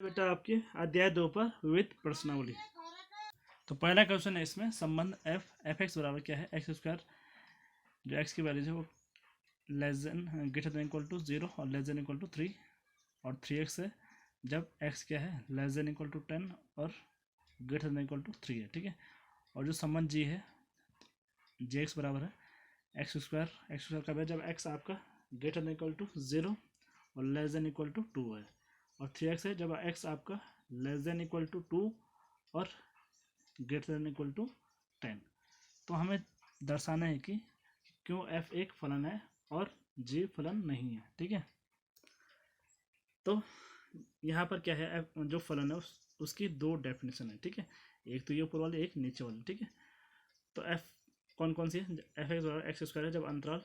बेटा आपके अध्याय 2 पर विविध प्रश्नावली। तो पहला क्वेश्चन है इसमें संबंध एफ एक्स बराबर क्या है, एक्स स्क्वायर जो एक्स की वैल्यू है वो less than greater than equal to 0 और लेस देन इक्वल टू 3 और 3x है जब x क्या है लेस देन इक्वल टू 10 और ग्रेटर देन इक्वल टू 3 है। ठीक है, और जो संबंध g है जी एक्स बराबर है एक्स स्क्वायर का जब x आपका ग्रेटर देन इक्वल टू 0 और लेस देन इक्वल टू 2 है, और 3x है जब x आपका लेस देन इक्वल टू 2 और ग्रेटर देन इक्वल टू 10। तो हमें दर्शाना है कि क्यों f एक फलन है और g फलन नहीं है। ठीक है, तो यहाँ पर क्या है f जो फलन है उसकी दो डेफिनेशन है। ठीक है, एक तो ये ऊपर वाली, एक नीचे वाली। ठीक है, तो f कौन कौन सी है, एफ एक्स बराबर एक्स स्क्वायर है जब अंतराल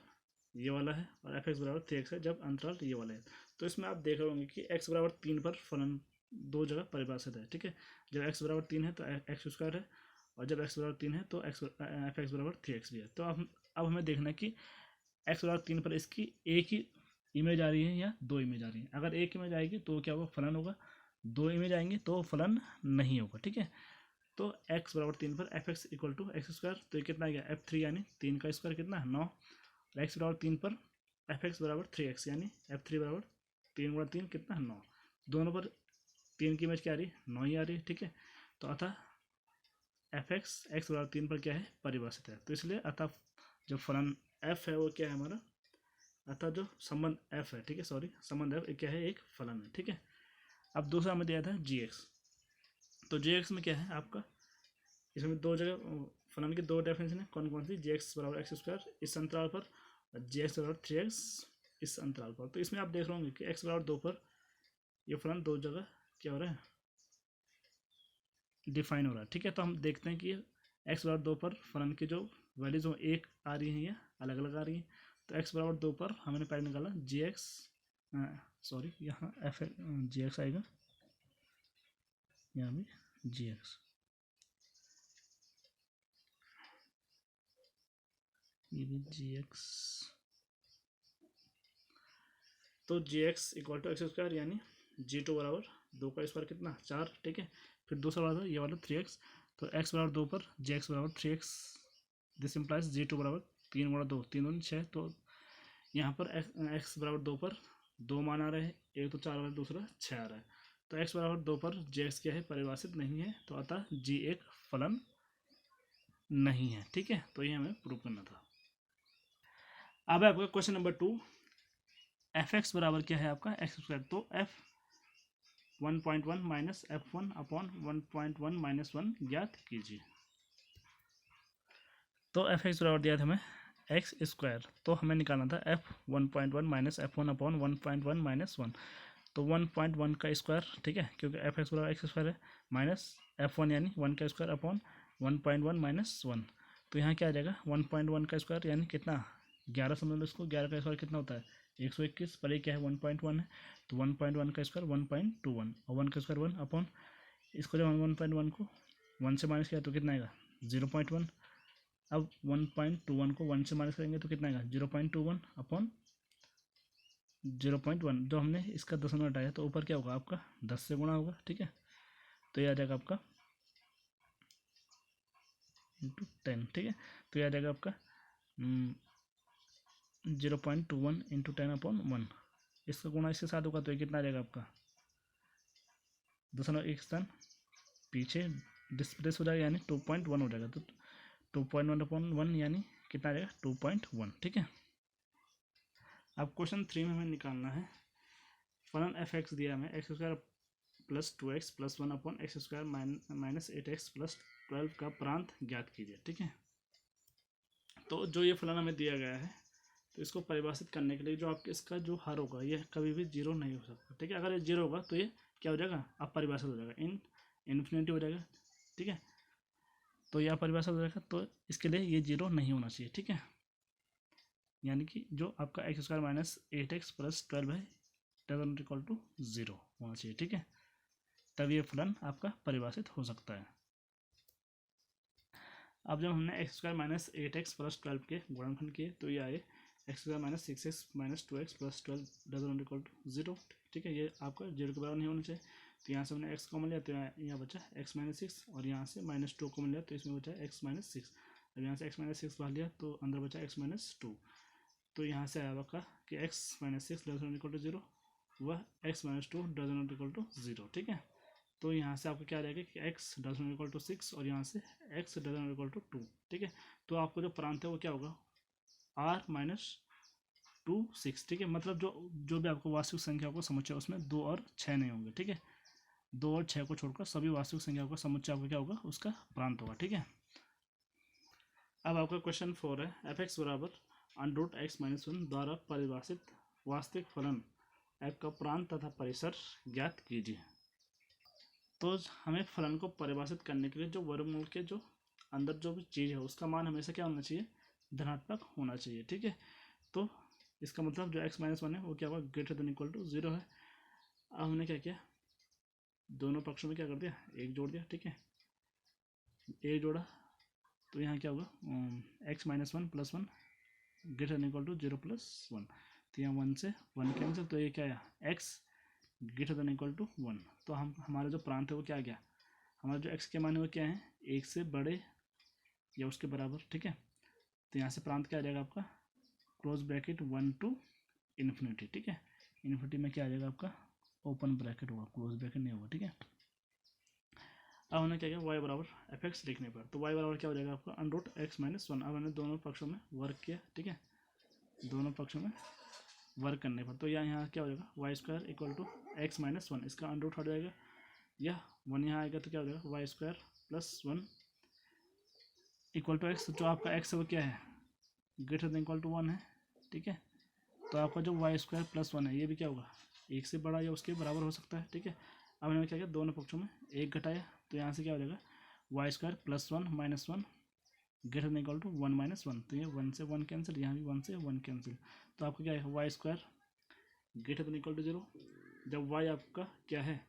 ये वाला है, और एफ एक्स बराबर 3x है जब अंतराल ये वाला है। तो इसमें आप देख रहे होंगे कि x बराबर 3 पर फलन दो जगह परिभाषित है। ठीक है, जब x बराबर 3 है तो एक्स स्क्वायर है, और जब x बराबर 3 है तो एफ एक्स बराबर 3x भी है। तो अब हमें देखना है कि x बराबर 3 पर इसकी एक ही इमेज आ रही है या दो इमेज आ रही है। अगर एक इमेज आएगी तो क्या होगा, फलन होगा। दो इमेज आएंगे तो फलन नहीं होगा। ठीक है, तो x बराबर 3 पर f x equal to x square, तो ये कितना आ गया f3 यानी 3 का स्क्वायर कितना है 9, और x बराबर 3 पर एफ एक्स बराबर 3x यानी f3 बराबर 3 गुणा 3 कितना है 9। दोनों पर 3 की इमेज क्या आ रही है 9 ही आ रही है। ठीक है, तो अतः एफ एक्स एक्स बराबर 3 पर क्या है परिभाषित है। तो इसलिए अतः जो फलन f है वो क्या है हमारा, अतः जो संबंध f है, ठीक है सॉरी संबंध f क्या है एक फलन है। ठीक है, अब दूसरा हमें दिया था जी एक्स। तो जी एक्स में क्या है आपका, इसमें दो जगह फलन की दो डेफिनेशन है। कौन कौन सी, जी एक्स बराबर एक्स स्क्वायर इस अंतराल पर, और जी एक्स बराबर 3x इस अंतराल पर। तो इसमें आप देख रहे होंगे कि एक्स बराबर 2 पर ये फलन दो जगह क्या हो रहा है डिफाइन हो रहा है। ठीक है, तो हम देखते हैं कि एक्स बराबर 2 पर फलन की जो वैल्यूज हो एक आ रही है या अलग अलग आ रही है। तो एक्स बराबर 2 पर हमने पहले निकाला जी एक्स, सॉरी यहाँ एफ जी एक्स आएगा, यहाँ भी जी एक्स, ये भी जी एक्स। तो g x equal to x square यानी जी टू बराबर 2 का स्क्वायर कितना 4। ठीक है, फिर दूसरा वाला ये वाला 3x, तो x बराबर 2 पर जी एक्स बराबर 3x, this implies ji to बराबर 3 गुणा 2 3 दूनी 6। तो यहाँ पर x बराबर 2 पर दो मान आ रहे हैं, एक तो 4 आ रहा है दूसरा 6 आ रहा है। तो x बराबर 2 पर जी एक्स क्या है परिभाषित नहीं है, तो अतः जी एक फलन नहीं है। ठीक है, तो ये हमें प्रूव करना था। अब आपका क्वेश्चन नंबर 2, एफ एक्स बराबर क्या है आपका एक्स स्क्वायर। तो F 1.1 minus f1 upon 1.1 minus 1 ज्ञात कीजिए। तो एफ एक्स बराबर दिया था हमें एक्स स्क्वायर, तो हमें निकालना था F 1.1 minus f1 upon 1.1 minus 1। तो 1.1 का स्क्वायर, ठीक है क्योंकि एफ एक्स बराबर एक्स स्क्वायर है, माइनस f1 यानी 1 का स्क्वायर अपॉन 1.1 माइनस 1। तो यहाँ क्या आ जाएगा 1.1 का स्क्वायर यानी कितना 11 समझ लो इसको, 11 का स्क्वायर कितना होता है 121, पर ये क्या है 1.1 है, तो 1.1 का स्क्वायर 1.21 और 1 का स्क्वायर 1 अपॉन इसको जब हम 1.1 को 1 से माइनस किया तो कितना आएगा 0.1। अब 1.21 को 1 से माइनस करेंगे तो कितना आएगा 0.21 अपॉन 0.1। जो हमने इसका दशमलव हटाया तो ऊपर क्या होगा आपका 10 से गुणा होगा। ठीक है, तो ये आ जाएगा आपका इंटू 10। ठीक है, तो ये आ जाएगा आपका 0.21 इंटू 10 अपॉन 1। इसका गुणा इसके साथ होगा तो ये कितना आ जाएगा आपका दशमलव एक स्थान पीछे डिस्प्लेस हो जाएगा यानी 2.1 हो जाएगा। तो 2.1 अपॉन 1 यानी कितना आ जाएगा 2.1। ठीक है, अब क्वेश्चन 3 में हमें निकालना है फलन एफ एक्स दिया हमें x square plus 2x plus 1 upon x square minus 8x plus 12 का प्रांत ज्ञात कीजिए। ठीक है, तो जो ये फलन हमें दिया गया है तो इसको परिभाषित करने के लिए जो आपके इसका जो हर होगा ये कभी भी जीरो नहीं हो सकता। ठीक है, अगर ये जीरो होगा तो ये क्या हो जाएगा अपरिभाषित हो जाएगा, इन्फिनिटी हो जाएगा। ठीक है, तो ये अपरिभाषित हो जाएगा, तो इसके लिए ये जीरो नहीं होना चाहिए। ठीक है, यानी कि जो आपका x square minus 8x plus 12 है डजंट नॉट इक्वल टू 0 होना चाहिए। ठीक है, तब ये फलन आपका परिभाषित हो सकता है। अब जब हमने x square minus 8x plus 12 के गुणनफल किए तो ये आए x square minus 6x minus 2x plus 12 doesn't not equal to 0। ठीक है, ये आपका 0 के बराबर नहीं होना चाहिए। तो यहाँ से हमने x कॉमन लिया, तो यहाँ बचा x माइनस सिक्स, और यहाँ से -2 कॉमन लिया, तो इसमें बचा x माइनस सिक्स। अब यहाँ से x माइनस सिक्स बाहर लिया तो अंदर बचा x माइनस टू। तो यहाँ से आया आपका कि x minus six does not equal to zero, वह x minus two does not equal to zero. ठीक है, तो यहाँ से आपको क्या रहेगा कि x does not equal to six और यहाँ से x does not equal to two. ठीक है, तो आपको जो प्रांत है वो क्या होगा, r माइनस टू सिक्स। ठीक है, मतलब जो भी आपको वास्तविक संख्या को समुच्चय उसमें 2 और 6 नहीं होंगे। ठीक है, 2 और 6 को छोड़कर सभी वास्तविक संख्याओं का समुच्चय आपका क्या होगा, उसका प्रांत होगा। ठीक है, अब आपका क्वेश्चन 4 है, एफ एक्स बराबर अंडर एक्स माइनस वन द्वारा परिभाषित वास्तविक फलन f का प्रांत तथा परिसर ज्ञात कीजिए। तो हमें फलन को परिभाषित करने के लिए जो वर्गमूल के जो अंदर जो भी चीज़ है उसका मान हमेशा क्या होना चाहिए, धनात्मक होना चाहिए। ठीक है, तो इसका मतलब जो x माइनस वन है वो क्या होगा, greater than equal to zero है। अब हमने क्या किया, दोनों पक्षों में क्या कर दिया, एक जोड़ दिया। ठीक है, एक जोड़ा तो यहाँ क्या होगा, x minus one plus one greater than equal to zero plus one. तो यहाँ वन से वन कैंसिल, तो ये क्या आया, x greater than equal to one. तो हमारा जो प्रांत है वो क्या आ गया, हमारा जो x के मान है वो क्या है, एक से बड़े या उसके बराबर। ठीक है, तो यहाँ से प्रांत क्या आ जाएगा आपका, close bracket one two infinity. ठीक है, इन्फिनिटी में क्या आ जाएगा आपका, ओपन ब्रैकेट होगा, क्लोज ब्रैकेट नहीं होगा। ठीक है, अब हमने क्या किया, y बराबर एफ एक्स लिखने पर, तो y बराबर क्या हो जाएगा आपका, अंडर एक्स माइनस वन। अब हमने दोनों पक्षों में वर्क किया। ठीक है, दोनों पक्षों में वर्क करने पर तो यहाँ क्या हो जाएगा, y square equal to x minus one, इसका अंडर उठ जाएगा, यह वन यहाँ आएगा तो क्या हो जाएगा, y square plus one equal to x. जो आपका एक्स है वो क्या है, greater than equal to one है। ठीक है, तो आपका जो वाई स्क्वायर प्लस वन है ये भी क्या होगा, एक से बड़ा या उसके बराबर हो सकता है। ठीक है, अब हमने क्या किया, दोनों पक्षों में एक घटाया, तो यहाँ से क्या हो जाएगा, y square plus one minus one greater than equal to one minus one. तो ये वन से वन कैंसिल, यहाँ भी वन से वन कैंसिल, तो आपका क्या है, y square greater than equal to zero. जब वाई आपका क्या है,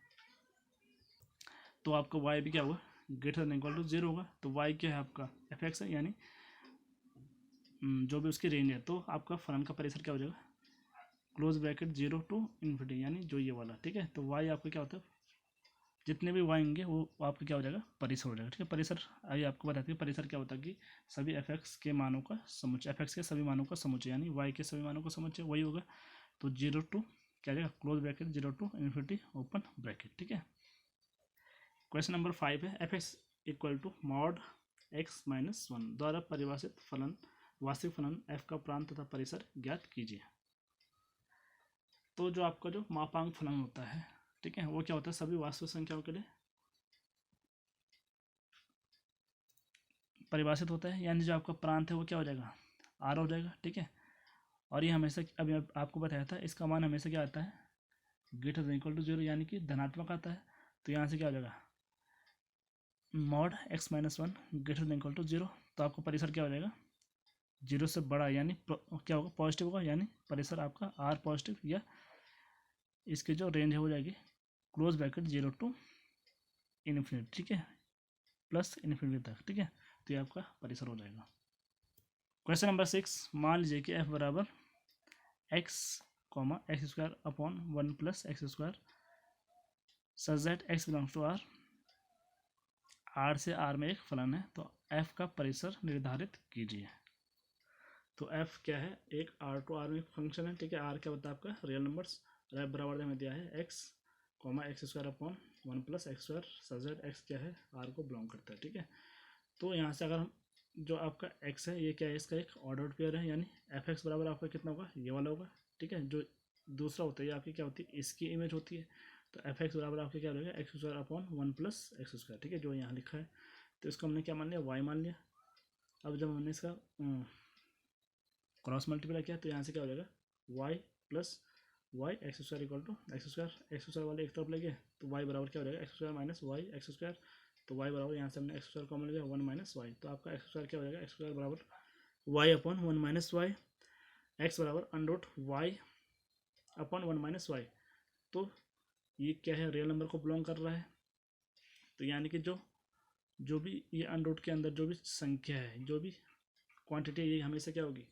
तो आपका वाई भी क्या होगा, greater than equal to zero होगा। तो वाई क्या है आपका, एफ एक्स है, यानी जो भी उसकी रेंज है, तो आपका फलन का परिसर क्या हो जाएगा, close bracket zero to infinity, यानी जो ये वाला। ठीक है, तो वाई आपका क्या होता है, जितने भी वाई होंगे वो आपका क्या हो जाएगा, परिसर हो जाएगा। ठीक है, परिसर आइए आपको बताते हैं परिसर क्या होता है, कि सभी एफ एक्स के मानों का समुच्चय, एफ एक्स के सभी मानों का समुच्चय, यानी वाई के सभी मानों का समुच्चय वही होगा। तो जीरो टू क्या जाएगा, close bracket zero to infinity open bracket. ठीक है, क्वेश्चन नंबर 5 है, f x equal to mod x minus one द्वारा परिभाषित फलन वास्तविक फलन एफ का प्रांत तथा परिसर ज्ञात कीजिए। तो जो आपका जो मापांक फलन होता है, ठीक है, वो क्या होता है, सभी वास्तविक संख्याओं के लिए परिभाषित होता है, यानी जो आपका प्रांत है वो क्या हो जाएगा, आर हो जाएगा। ठीक है, और ये हमेशा, अभी आपको बताया था, इसका मान हमेशा क्या आता है, greater than equal to zero, यानी कि धनात्मक आता है। तो यहाँ से क्या हो जाएगा, mod x minus one greater than equal to zero, तो आपका परिसर क्या हो जाएगा, जीरो से बड़ा, यानी क्या होगा, पॉजिटिव होगा, यानी परिसर आपका आर पॉजिटिव, या इसकी जो रेंज है हो जाएगी close bracket zero to infinity. ठीक है, प्लस इन्फिनिटी तक। ठीक है, तो ये आपका परिसर हो जाएगा। क्वेश्चन नंबर 6, मान लीजिए कि एफ बराबर x comma x square upon one plus x square such that x belongs to R, R से आर में एक फलन है, तो एफ का परिसर निर्धारित कीजिए। तो एफ क्या है, एक आर टू आर में एक फंक्शन है। ठीक है, आर क्या होता है आपका रियल नंबर्स, और एफ बराबर हमें दिया है x comma x square upon one plus x square such that x क्या है, आर को बिलोंग करता है। ठीक है, तो यहाँ से अगर हम जो आपका x है ये क्या है, इसका एक ऑर्डर्ड पेयर है, यानी एफ एक्स बराबर आपका कितना होगा, ये वाला होगा। ठीक है, जो दूसरा होता है ये आपकी क्या होती है, इसकी इमेज होती है। तो एफ एक्स बराबर आपका क्या रहेगा, x square upon one plus x square. ठीक है, जो यहाँ लिखा है, तो इसको हमने क्या मान लिया, वाई मान लिया। अब जब हमने इसका क्रॉस मल्टीप्लाई किया तो यहाँ से क्या हो जाएगा, y plus y x square equal to x square वाले एक तरफ ले गए, तो वाई बराबर क्या हो जाएगा, x square minus y x square. तो y बराबर यहाँ से हमने एक्स स्क्वायर कॉमन लिया, वन माइनस वाई, तो आपका एक्स स्क्वायर क्या हो जाएगा, एक्स स्क्वायर बराबर y upon one minus y, x बराबर under y upon one minus y. तो ये क्या है, रियल नंबर को बिलोंग कर रहा है। तो यानी कि जो भी ये अंडर के अंदर जो भी संख्या है, जो भी क्वांटिटी है, ये हमेशा क्या होगी,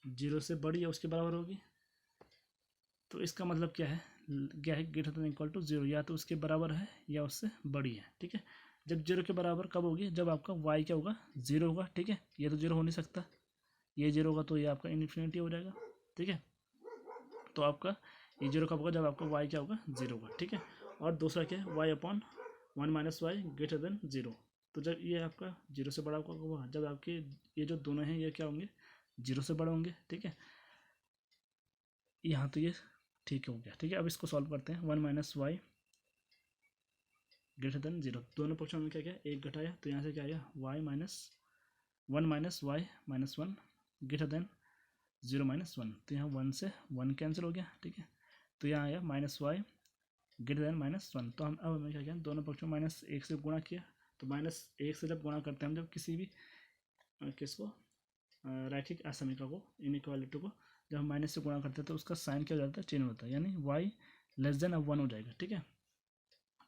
जीरो से बड़ी या उसके बराबर होगी। तो इसका मतलब क्या है, क्या है, ग्रेटर देन इक्वल टू 0, या तो उसके बराबर है या उससे बड़ी है। ठीक है, जब 0 के बराबर कब होगी, जब आपका y क्या होगा, 0 होगा। ठीक है, ये तो 0 हो नहीं सकता, ये 0 होगा तो ये आपका इन्फिनिटी हो जाएगा। ठीक है, तो आपका ये 0 कब होगा, जब आपका y क्या होगा, 0 होगा। ठीक है, और दूसरा क्या है, y upon 1 minus y greater than 0। तो जब ये आपका 0 से बड़ा होगा, जब आपके ये जो दोनों हैं ये क्या होंगे, 0 से बड़े होंगे। ठीक है, यहाँ तो ये ठीक हो गया। ठीक है, अब इसको सॉल्व करते हैं। 1 माइनस वाई ग्रेटर देन 0, दोनों पक्षों में क्या क्या एक घटाया, तो यहाँ से क्या आया, y minus 1 minus y minus 1 greater than 0 minus 1, तो यहाँ 1 से 1 कैंसिल हो गया। ठीक है, तो यहाँ आया minus y greater than minus 1। तो हम अब हमें क्या किया, दोनों पक्षों में माइनस 1 से गुणा किया। तो माइनस 1 से जब गुणा करते हैं हम, जब किसी भी किसको रैखिक असमीका को, इनइक्वालिटी को जब हम माइनस से गुणा करते हैं तो उसका साइन क्या हो जाता है, चेंज होता है, यानी y लेस देन अब 1 हो जाएगा। ठीक है,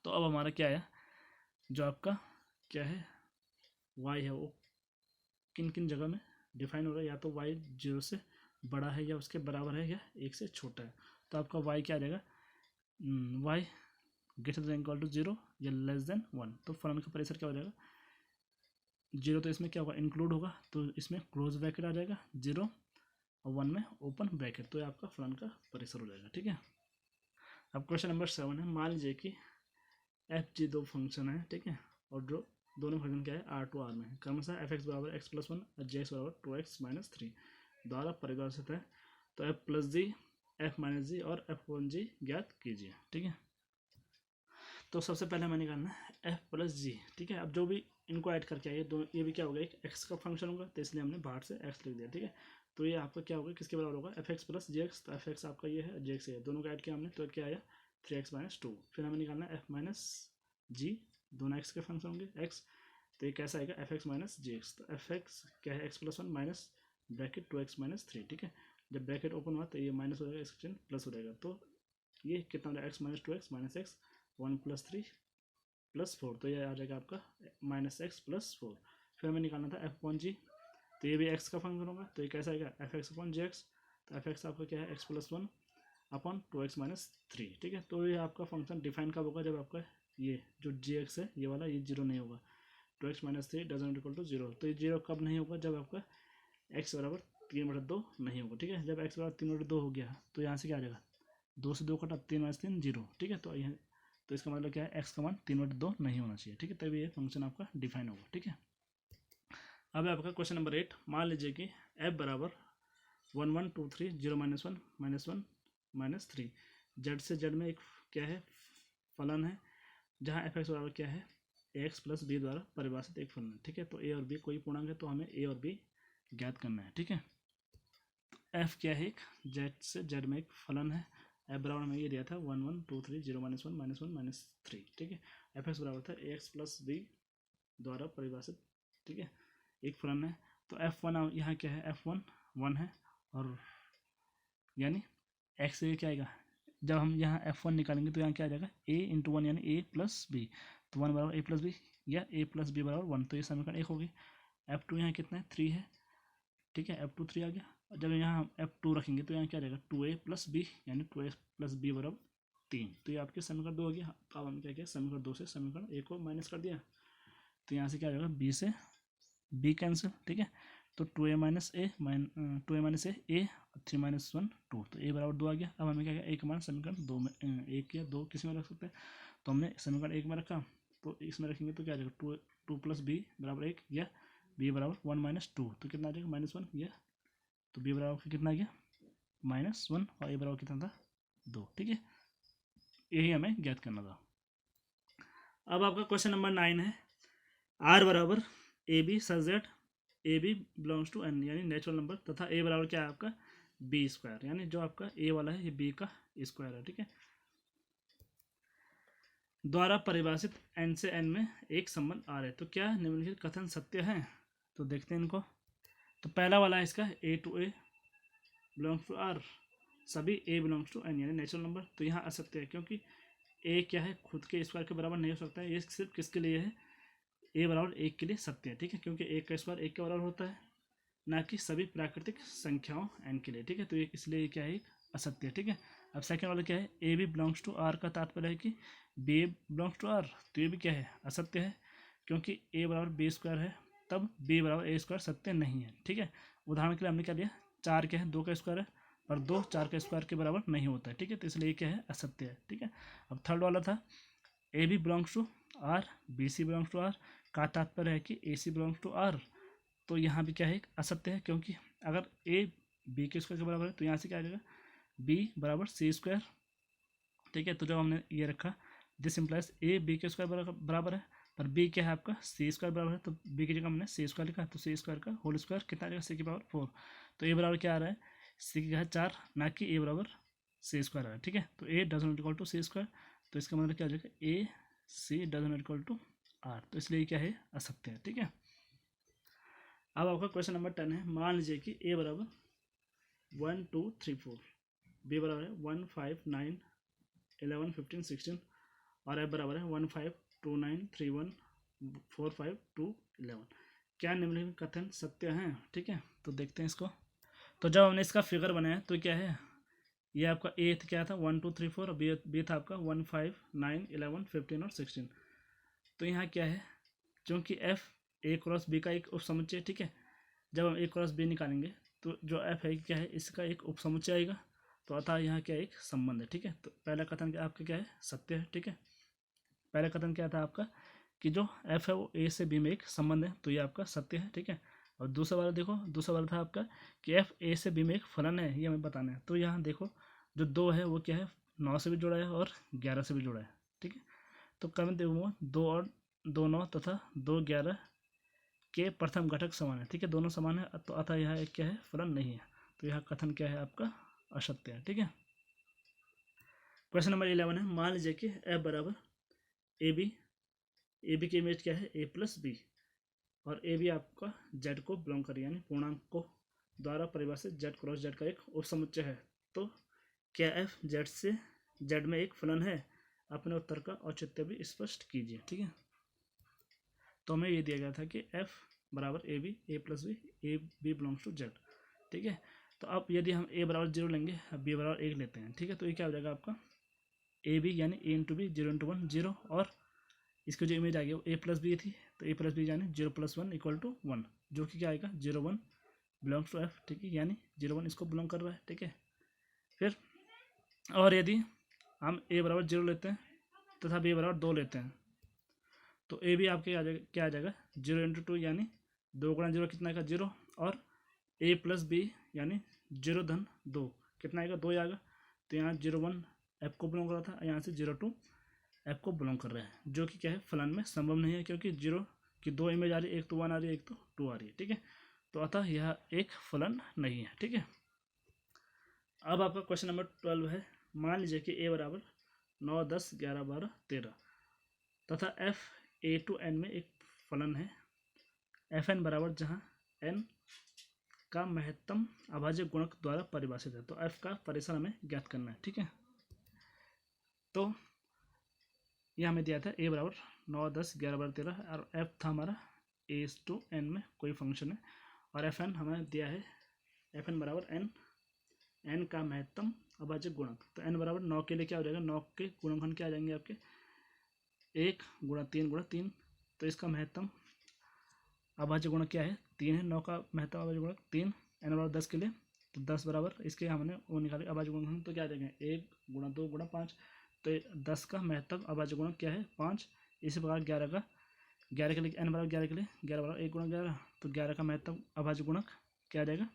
तो अब हमारा क्या आया, जो आपका क्या है y है वो किन किन जगह में डिफाइन हो रहा है, या तो y 0 से बड़ा है या उसके बराबर है या 1 से छोटा है। तो आपका y क्या आ जाएगा, y greater than equal to 0 या लेस देन 1। तो फलन का परिसर क्या हो जाएगा, 0 तो इसमें क्या होगा, इंक्लूड होगा, तो इसमें क्लोज ब्रैकेट आ जाएगा 0 और 1 में ओपन ब्रैकेट, तो ये आपका फलन का परिसर हो जाएगा। ठीक है, अब क्वेश्चन नंबर 7 है। मान लीजिए कि एफ जी दो फंक्शन है। ठीक है, और जो दोनों फंक्शन क्या है, आर टू आर में है, क्रमशः एफ एक्स बराबर एक्स प्लस 1 और जे एक्स बराबर 2x माइनस 3 द्वारा परिभाषित है। तो एफ प्लस जी, एफ माइनस जी और एफ वन जी ज्ञात कीजिए। ठीक है, तो सबसे पहले हमें निकालना है एफ प्लस जी। ठीक है, अब जो भी इनको ऐड करके आइए, दो ये भी क्या होगा, एक एक्स का फंक्शन होगा, तो इसलिए हमने बाहर से एक्स लिख दिया। ठीक है, तो ये आपका क्या होगा, किसके बराबर होगा, एफ एक्स प्लस जी एक्स। तो एफ एक्स आपका ये है, जी एक्स है, दोनों का ऐड किया हमने, तो क्या आया 3x माइनस 2। फिर हमें निकालना है एफ माइनस जी, दोनों एक्स के फंक्शन होंगे एक्स, तो ये कैसा आएगा, एफ एक्स माइनस जी एक्स। तो एफ एक्स क्या है, x plus 1 minus bracket 2x minus 3। ठीक है, जब ब्रैकेट ओपन हुआ तो ये माइनस हो जाएगा, इसका चिन्ह प्लस हो जाएगा, तो ये कितना हो जाएगा, x minus 2x minus x 1 plus 3 plus 4, तो ये आ जाएगा आपका माइनस एक्स प्लस 4। फिर हमें निकालना था एफ वन जी, तो ये भी एक्स का फंक्शन होगा, तो ये कैसा आएगा, एफ एक्स अपॉन जी एक्स। तो एफ एक्स आपका क्या है, x plus 1 upon 2x minus 3। ठीक है, तो ये आपका फंक्शन डिफाइन कब होगा, जब आपका ये जो जी एक्स है ये वाला, ये 0 नहीं होगा, 2x minus 3 doesn't equal to 0। तो ये 0 कब नहीं होगा, जब आपका x बराबर 3/2 नहीं होगा। ठीक है, जब x बराबर 3/2 हो गया तो यहाँ से क्या आ जाएगा, 2 से 2 कटा, 3 माइनस 3 0। ठीक है, तो यहाँ तो इसका मतलब क्या है, x का मान 3/2 नहीं होना चाहिए। ठीक है, तभी ये फंक्शन आपका डिफाइन होगा। ठीक है, अब है आपका क्वेश्चन नंबर 8। मान लीजिए कि f बराबर 1 1 2 3 0 माइनस 1 माइनस 1 माइनस 3 जेड से जेड में एक क्या है, फलन है, जहाँ एफ एक्स बराबर क्या है, ए एक्स प्लस बी द्वारा परिभाषित एक फलन है। ठीक है, तो ए और बी कोई पूर्णांक है, तो हमें ए और बी ज्ञात करना है। ठीक है, तो एफ क्या है, एक जेड से जेड में एक फलन है। एफ बराबर हमें ये दिया था 1 1 2 3 0 माइनस 1 माइनस 1 माइनस 3। ठीक है, एफ एक्स बराबर था ए एक्स प्लस बी द्वारा परिभाषित, ठीक है, एक फलन है। तो एफ वन यहाँ क्या है, एफ वन 1 है, और यानी एक्स से क्या आएगा, जब हम यहाँ एफ वन निकालेंगे तो यहाँ क्या आ जाएगा, ए इंटू 1 यानी ए प्लस बी। तो 1 बराबर ए प्लस बी या ए प्लस बी बराबर 1, तो ये समीकरण 1 होगी। एफ टू यहाँ कितना है, 3 है। ठीक है, एफ टू 3 आ गया, और जब यहाँ हम एफ टू रखेंगे तो यहाँ क्या आ जाएगा, 2a प्लस बी यानी 2a प्लस बी बराबर 3। तो ये आपके समीकरण 2 हो गया। तो अब हम क्या किया, समीकरण 2 से समीकरण 1 को माइनस कर दिया, तो यहाँ से क्या आ जाएगा, बी से बी कैंसिल। ठीक है, तो 2a माइनस ए 3 माइनस 1 2, तो ए बराबर 2 आ गया। अब हमें क्या किया, एक मान समीकरण 2 में, एक या दो किसी में रख सकते हैं, तो हमने समीकरण 1 में रखा, तो इसमें रखेंगे तो क्या आ जाएगा, 2 प्लस बी बराबर 1 या बी बराबर 1 माइनस 2, तो कितना आ जाएगा, माइनस 1 या, तो बी बराबर कितना आ गया, -1 और ए बराबर कितना था, 2। ठीक है, यही हमें ज्ञात करना था। अब आपका क्वेश्चन नंबर 9 है। आर बराबर a b such that a b belongs to N, यानी नेचुरल नंबर, तथा ए बराबर क्या है आपका, बी स्क्वायर, यानी जो आपका ए वाला है ये बी का स्क्वायर है। ठीक है, द्वारा परिभाषित एन से एन में एक संबंध आ रहा है। तो क्या निम्नलिखित कथन सत्य है, तो देखते हैं इनको। तो पहला वाला है इसका, a to a belongs to R, सभी ए बिलोंग्स टू एन यानी नेचुरल नंबर। तो यहाँ असत्य है, क्योंकि ए क्या है, खुद के स्क्वायर के बराबर नहीं हो सकता है, ये सिर्फ किसके लिए है, ए बराबर 1 के लिए सत्य है। ठीक है, क्योंकि 1 का स्क्वायर 1 के बराबर होता है, ना कि सभी प्राकृतिक संख्याओं एन के लिए। ठीक है, तो ये इसलिए क्या है, एक असत्य है। ठीक है, अब सेकंड वाला क्या है, a b belongs to R का तात्पर्य है कि बी बिलोंग्स टू आर, तो ये भी क्या है, असत्य है, क्योंकि ए बराबर बी स्क्वायर है तब बी बराबर ए स्क्वायर सत्य नहीं है। ठीक है, उदाहरण के लिए हमने क्या लिया, 4 क्या है, 2 का स्क्वायर है, और 2 4 के स्क्वायर के बराबर नहीं होता है। ठीक है, तो इसलिए क्या है, असत्य है। ठीक है, अब थर्ड वाला था a b belongs to R, b c belongs to R का तात्पर्य है कि a c belongs to R, तो यहाँ भी क्या है, असत्य है, क्योंकि अगर ए बी के स्क्वायर के बराबर है तो यहाँ से क्या आ जाएगा, बी बराबर सी स्क्वायर। ठीक है, तो जब हमने ये रखा, दिस इम्प्लाइज ए बी के स्क्वायर बराबर है, पर बी क्या है आपका, सी स्क्वायर बराबर है, तो बी की जगह हमने सी स्क्वायर लिखा, तो सी स्क्वायर का होल स्क्वायर कितना आ जाएगा, सी की पावर 4, तो ए बराबर क्या आ रहा है, सी की जगह 4, ना कि ए बराबर सी स्क्वायर आ रहा है। ठीक है, तो a does not equal to c square, तो इसका मतलब क्या आ जाएगा, a c does not equal to R, तो इसलिए क्या है, असत्य है। ठीक है, अब आपका क्वेश्चन नंबर 10 है, मान लीजिए कि ए बराबर 1 2 3 4, बी बराबर है 1 5 9 11 15 16, और एफ बराबर है 1 5 2 9 3 1 4 5 2 11। क्या निम्नलिखित कथन सत्य हैं? ठीक है, तो देखते हैं इसको। तो जब हमने इसका फिगर बनाया तो क्या है, ये आपका ए क्या था, 1 2 3 4, और बी था आपका 1 5 9 11 15 और 16। तो यहाँ क्या है, क्योंकि एफ ए क्रॉस बी का एक उपसमुच्चय, ठीक है, जब हम ए क्रॉस बी निकालेंगे तो जो एफ है क्या है, इसका एक उपसमुच्चय आएगा, तो अतः यहाँ क्या एक संबंध है। ठीक है, तो पहला कथन आपका क्या है, सत्य है। ठीक है, पहला कथन क्या था आपका कि जो एफ है वो ए से बी में एक संबंध है, तो ये आपका सत्य है। ठीक है, और दूसरा वाला देखो, दूसरा वाला था आपका कि एफ ए से बी में एक फलन है, ये हमें बताना है। तो यहाँ देखो जो 2 है वो क्या है, 9 से भी जुड़ा है और 11 से भी जुड़ा है। ठीक है, तो क्रम देखो 2 और 2 9 तथा 2 11 के प्रथम घटक समान है। ठीक है, दोनों समान है, तो अतः यह एक क्या है, फलन नहीं है, तो यह कथन क्या है आपका, असत्य है। ठीक है, क्वेश्चन नंबर 11 है, मान लीजिए कि एफ बराबर ए बी की इमेज क्या है, ए प्लस बी, और ए बी आपका जेड को बिलोंग कर, यानी पूर्णांक को द्वारा परिभाषित जेड क्रॉस जेड का एक उपसमुच्चय है, तो क्या एफ जेड से जेड में एक फलन है? अपने उत्तर का औचित्य भी स्पष्ट कीजिए। ठीक है, तो हमें ये दिया गया था कि एफ बराबर a plus b, a b belongs to Z. ठीक है, तो अब यदि हम ए बराबर 0 लेंगे, अब बी बराबर 1 लेते हैं। ठीक है, तो ये क्या हो जाएगा आपका, ए बी यानी ए इंटू बी, 0 इंटू 1 0, और इसकी जो इमेज आ गई वो ए प्लस बी थी, तो ए प्लस बी यानी 0 प्लस 1 इक्वल टू 1, जो कि क्या आएगा, 0 1 बिलोंग्स टू एफ। ठीक है, यानी 0 1 इसको बिलोंग कर रहा है। ठीक है, फिर और यदि हम ए बराबर 0 लेते हैं तथा बी बराबर 2 लेते हैं, तो ए भी आपके क्या आ जाएगा, 0 इंटू 2 यानी 2 गुणा 0 कितना आएगा, 0, और ए प्लस बी यानी 0 धन 2 कितना आएगा, 2 आएगा, तो यहाँ 0 1 एफ को बिलोंग कर रहा था, यहाँ से 0 2 एफ को बिलोंग कर रहा है, जो कि क्या है, फलन में संभव नहीं है, क्योंकि 0 की 2 इमेज आ रही है, एक तो 1 आ रही है, एक तो 2 आ रही है। ठीक है, तो अतः यह एक फलन नहीं है। ठीक है, अब आपका क्वेश्चन नंबर 12 है, मान लीजिए कि ए बराबर 9 10 11 12 13 तथा एफ ए टू एन में एक फलन है, एफ एन बराबर जहाँ एन का महत्तम अभाज्य गुणक द्वारा परिभाषित है, तो एफ का परिसर हमें ज्ञात करना है। ठीक है, तो यह हमें दिया था ए बराबर 9 10 11 12 13, और एफ था हमारा ए टू एन में कोई फंक्शन है, और एफ एन हमें दिया है, एफ एन बराबर एन का महत्तम अभाज्य गुणक, तो एन बराबर 9 के लिए क्या हो जाएगा, 9 के गुणनखंड क्या आ जाएंगे आपके, 1 गुणा 3 गुणा 3, तो इसका महत्तम अभाज्य गुणक क्या है, 3 है, 9 का महत्तम अभाज्य गुणक 3, एन बराबर 10 के लिए, तो 10 बराबर इसके हमने वो निकाले अभाज्य गुणनखंड, तो क्या आ जाएगा 1 गुणा 2 गुणा 5, तो 10 का महत्तम अभाज्य गुणक क्या है, 5। इसी प्रकार 11 के लिए एन बराबर 11 के लिए 11 बराबर 1 गुणा 11, तो 11 का महत्तम अभाज्य गुणक क्या आ जाएगा,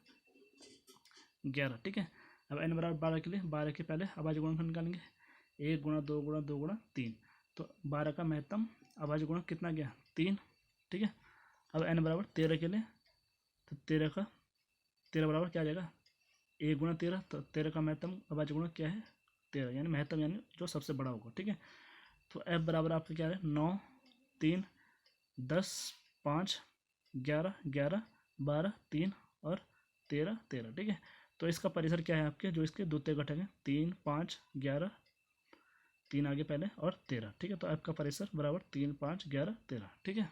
11। ठीक है, अब एन बराबर 12 के लिए 12 के पहले अभाज्य गुणनखंड निकालेंगे, 1 गुणा 2 गुणा 2 गुणा 3, तो 12 का महत्तम अभाज्य गुणक कितना गया, 3। ठीक है, अब एन बराबर 13 के लिए, तो 13 बराबर क्या आ जाएगा, 1 गुणा 13, तो 13 का महत्तम अभाज्य गुणक क्या है, 13, यानी महत्तम यानी जो सबसे बड़ा होगा। ठीक है, तो एफ बराबर आपका क्या है, 9 3 10 5 11 11 12 3 और 13 13। ठीक है, तो इसका परिसर क्या है आपके, जो इसके द्वितीय घटक हैं, 3 5 11, 3 आगे पहले और 13। ठीक है, तो एफ का परिसर बराबर 3 5 11 13। ठीक है।